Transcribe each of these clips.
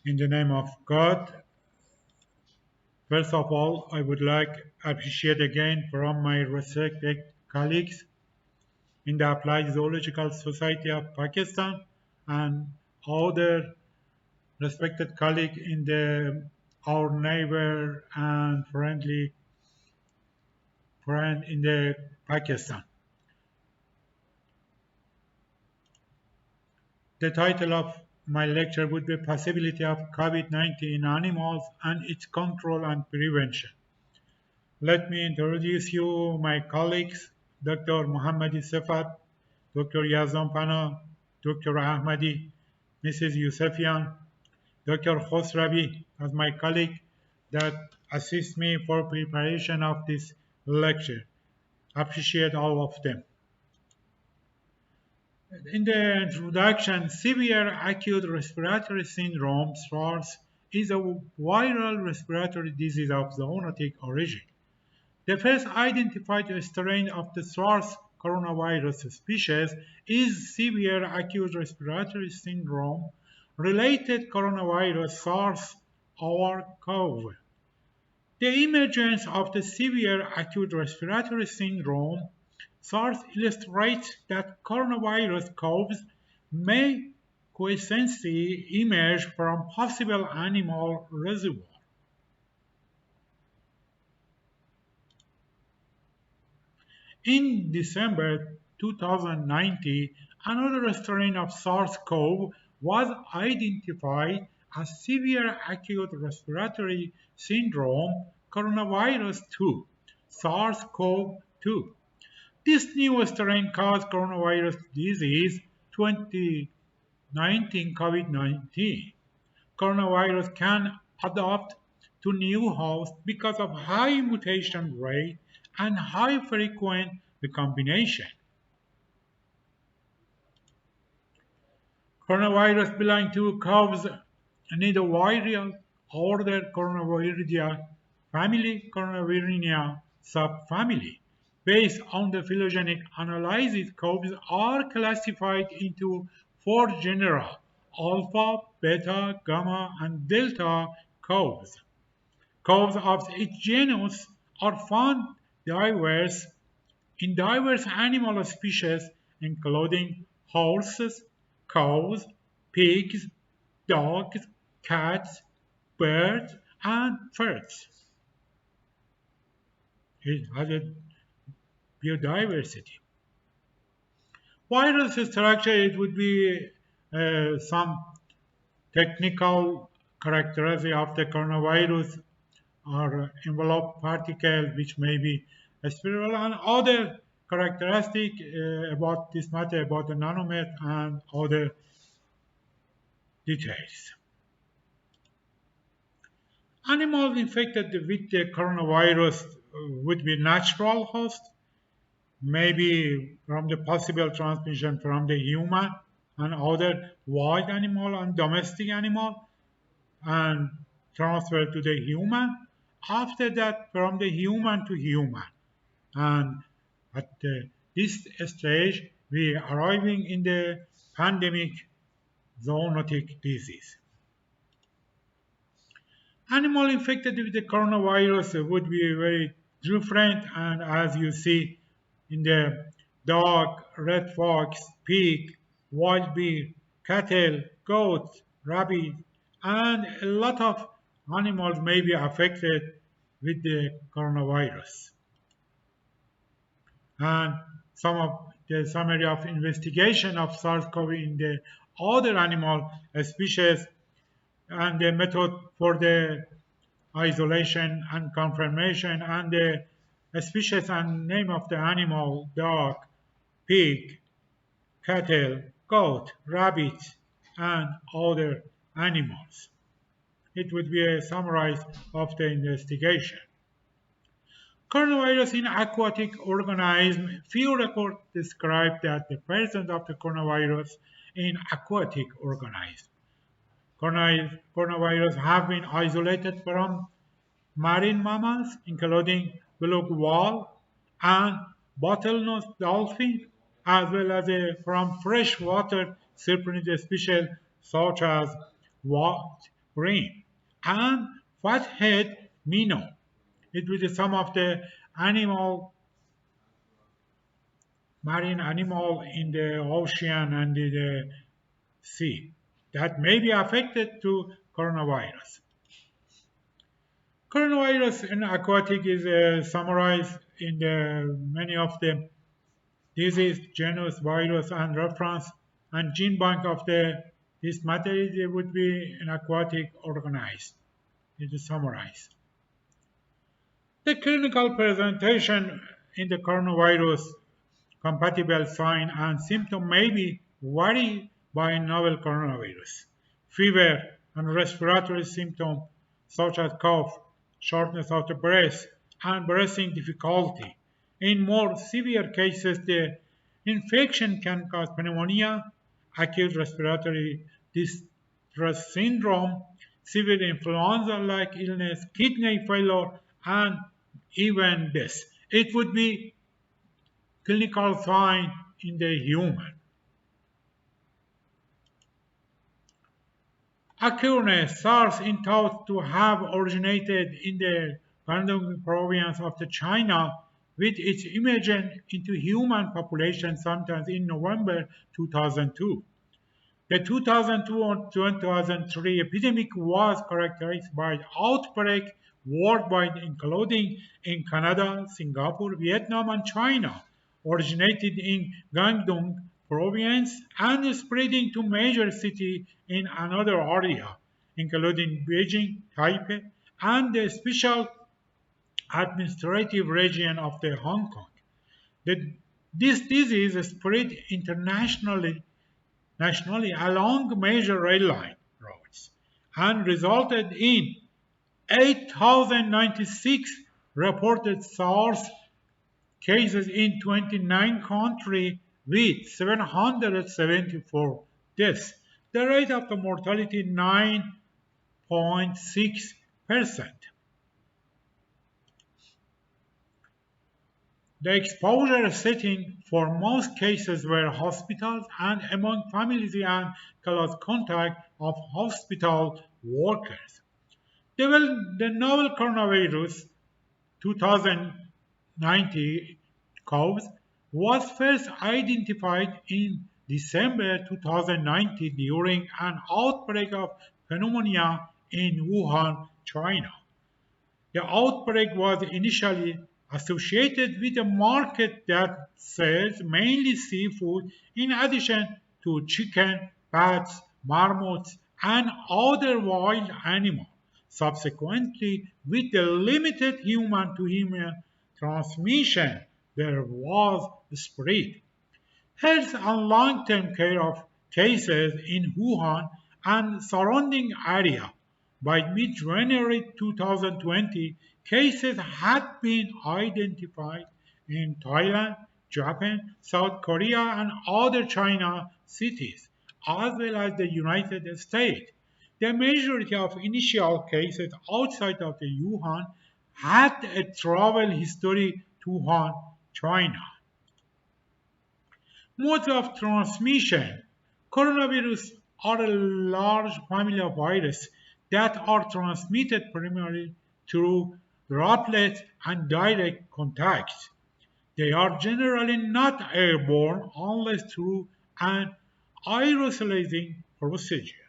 In the name of God, first of all, I would like to appreciate again from my respected colleagues in the Applied Zoological Society of Pakistan and other respected colleagues in the our neighbor and friendly friend in the Pakistan. The title of my lecture would be Possibility of COVID-19 in Animals and its Control and Prevention. Let me introduce you my colleagues, Dr. Mohammad Dr. Yazdan Pana, Dr. Ahmadi, Mrs. Yusefian, Dr. Khosravi as my colleague that assist me for preparation of this lecture. Appreciate all of them. In the introduction, severe acute respiratory syndrome (SARS) is a viral respiratory disease of zoonotic origin. The first identified strain of the SARS coronavirus species is severe acute respiratory syndrome related coronavirus SARS-CoV. The emergence of the severe acute respiratory syndrome SARS illustrates that coronavirus CoVs may coincidentally emerge from possible animal reservoir. In December 2019, another strain of SARS-CoV was identified as severe acute respiratory syndrome coronavirus 2, SARS-CoV-2. This new strain caused coronavirus disease 2019 COVID-19. Coronavirus can adapt to new hosts because of high mutation rate and high frequent recombination. Coronavirus belong to CoVs nidoviral order Coronaviridae family Coronaviridae subfamily. Based on the phylogenetic analysis, CoVs are classified into four genera: alpha, beta, gamma, and delta CoVs. CoVs of each genus are found diverse in diverse animal species, including horses, cows, pigs, dogs, cats, birds, and birds. It has a biodiversity. Virus structure, it would be some technical characteristic of the coronavirus or envelope particle which may be spiral and other characteristic about this matter about the nanomet and other details. Animals infected with the coronavirus would be natural host, maybe from the possible transmission from the human and other wild animal and domestic animal and transfer to the human. After that, from the human to human. And at this stage, we are arriving in the pandemic zoonotic disease. Animal infected with the coronavirus would be very different, and as you see in the dog, red fox, pig, wild bear, cattle, goats, rabbit, and a lot of animals may be affected with the coronavirus. And some of the summary of investigation of SARS-CoV in the other animal species and the method for the isolation and confirmation and the species and name of the animal, dog, pig, cattle, goat, rabbit, and other animals. It would be a summary of the investigation. Coronavirus in aquatic organisms. Few reports describe that the presence of the coronavirus in aquatic organisms. Coronavirus have been isolated from marine mammals, including beluga whale and bottlenose dolphin, as well as from freshwater cyprinid species such as brim, and fathead minnow. It will be some of the animal, marine animal in the ocean and in the sea that may be affected to coronavirus. Coronavirus in aquatic is summarized in the many of the disease, genus, virus, and reference and gene bank of the this material would be an aquatic organism. It is summarized. The clinical presentation in the coronavirus compatible sign and symptom may be vary by novel coronavirus. Fever and respiratory symptoms such as cough, shortness of the breath, and breathing difficulty. In more severe cases, the infection can cause pneumonia, acute respiratory distress syndrome, severe influenza-like illness, kidney failure, and even death. It would be clinical sign in the human. Occurrence SARS is thought to have originated in the Guangdong province of the China with its emergence into human population sometime in November 2002. The 2002-2003 epidemic was characterized by outbreak worldwide, including in Canada, Singapore, Vietnam, and China, originated in Guangdong province and spreading to major cities in another area, including Beijing, Taipei, and the special administrative region of the Hong Kong. The, this disease spread nationally along major rail line roads and resulted in 8,096 reported SARS cases in 29 countries with 774 deaths. The rate of the mortality 9.6%. The exposure setting for most cases were hospitals and among families and close contact of hospital workers. The novel coronavirus 2019 cause was first identified in December 2019 during an outbreak of pneumonia in Wuhan, China. The outbreak was initially associated with a market that sells mainly seafood in addition to chicken, bats, marmots, and other wild animals. Subsequently, with the limited human to human transmission, there was spread. Health and long-term care of cases in Wuhan and surrounding area. By mid-January 2020, cases had been identified in Thailand, Japan, South Korea, and other China cities, as well as the United States. The majority of initial cases outside of the Wuhan had a travel history to Wuhan, China. Modes of transmission. Coronavirus are a large family of viruses that are transmitted primarily through droplets and direct contact. They are generally not airborne unless through an aerosolizing procedure.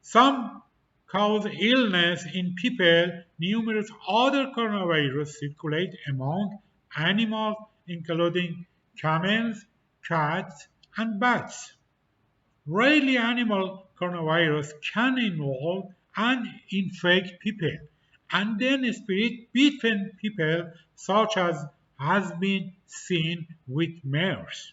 Some cause illness in people. Numerous other coronaviruses circulate among animals, including camels, cats, and bats. Rarely animal coronavirus can involve and infect people and then spread between people such as has been seen with MERS.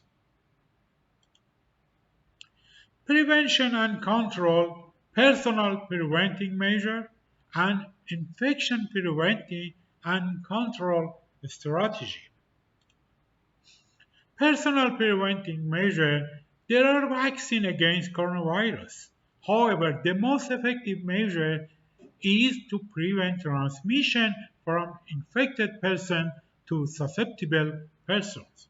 Prevention and control, personal preventing measure, and infection preventing and control strategy. Personal preventing measure, there are vaccines against coronavirus. However, the most effective measure is to prevent transmission from infected person to susceptible persons.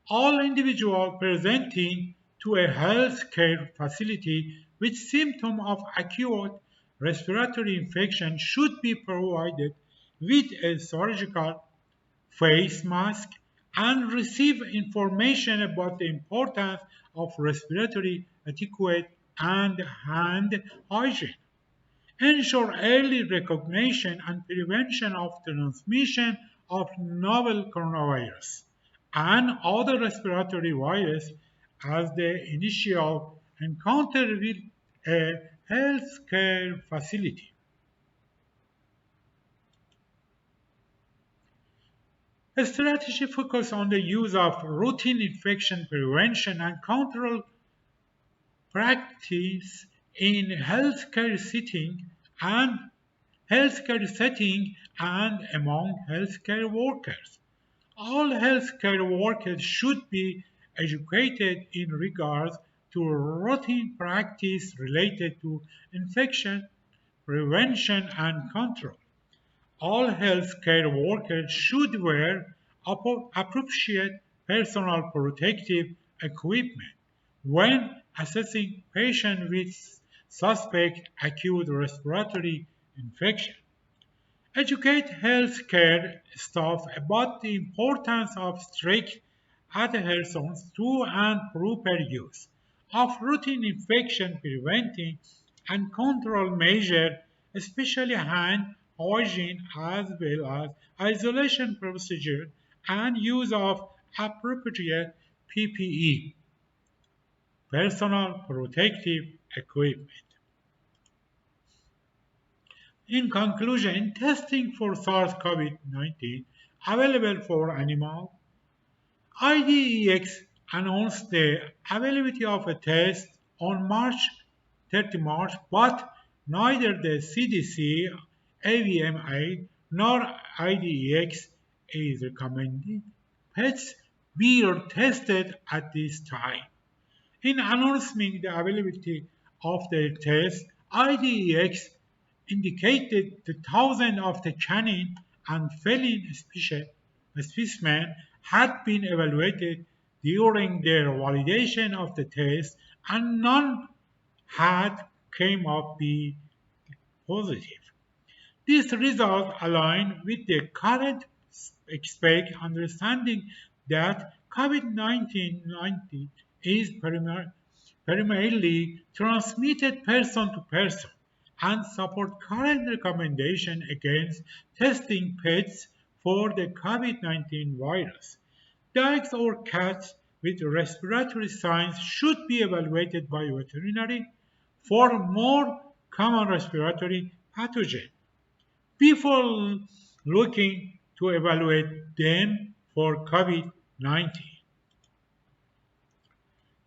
All individuals presenting to a health care facility with symptoms of acute respiratory infection should be provided with a surgical face mask and receive information about the importance of respiratory etiquette and hand hygiene. Ensure early recognition and prevention of transmission of novel coronavirus and other respiratory virus as the initial encounter with a healthcare facility. A strategy focuses on the use of routine infection prevention and control practice in and healthcare setting and among healthcare workers. All healthcare workers should be educated in regards to routine practice related to infection prevention and control. All healthcare workers should wear appropriate personal protective equipment when assessing patients with suspect acute respiratory infection. Educate healthcare staff about the importance of strict adherence to and proper use of routine infection preventing and control measures, especially hand hygiene as well as isolation procedure and use of appropriate PPE, personal protective equipment. In conclusion, testing for SARS-CoV-19 available for animals, IDEX announced the availability of a test on March 30, but neither the CDC, AVMA, nor IDEX is recommending pets be tested at this time. In announcing the availability of the test, IDEX indicated the thousands of the canine and feline specimens had been evaluated during their validation of the test and none had came up be positive. These results align with the current expect understanding that COVID-19 is primarily transmitted person to person and support current recommendation against testing pets for the COVID-19 virus. Dogs or cats with respiratory signs should be evaluated by veterinary for more common respiratory pathogen before looking to evaluate them for COVID-19.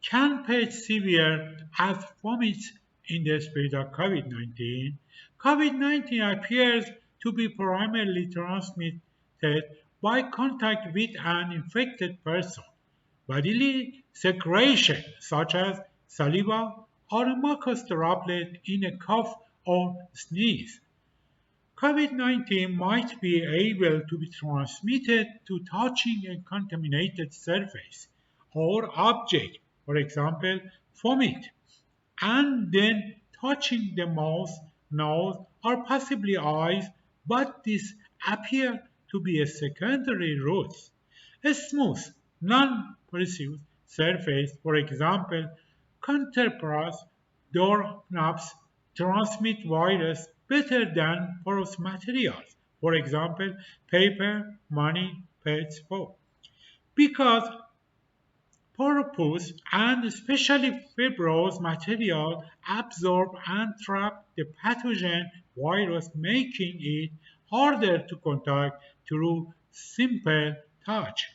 Can pets severe as vomits in the spread of COVID-19? COVID-19 appears to be primarily transmitted by contact with an infected person. Bodily secretion such as saliva or a mucus droplet in a cough or sneeze. COVID-19 might be able to be transmitted to touching a contaminated surface or object, for example, vomit, and then touching the mouth, nose, or possibly eyes, but this appears to be a secondary route. A smooth, non-porous surface, for example, counterpass doorknobs transmit virus better than porous materials, for example, paper, money, pets, food. Because porous and especially fibrous material absorb and trap the pathogen virus, making it harder to contact through simple touch.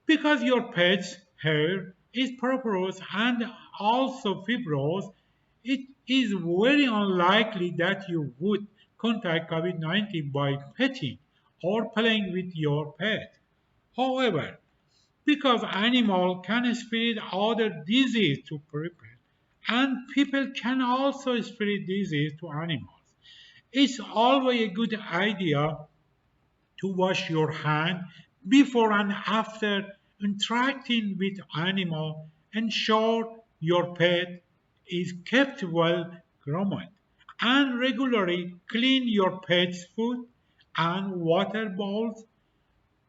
Because your pet's hair is porous and also fibrous, it is very unlikely that you would contact COVID-19 by petting or playing with your pet. However, because animals can spread other disease to people and people can also spread disease to animals, it's always a good idea to wash your hand before and after interacting with animal. Ensure your pet is kept well groomed and regularly clean your pet's food and water bowls,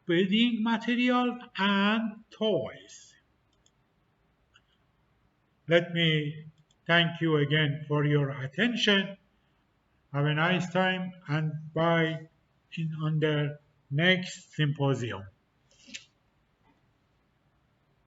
bedding material, and toys. Let me thank you again for your attention. Have a nice time and bye on the next symposium.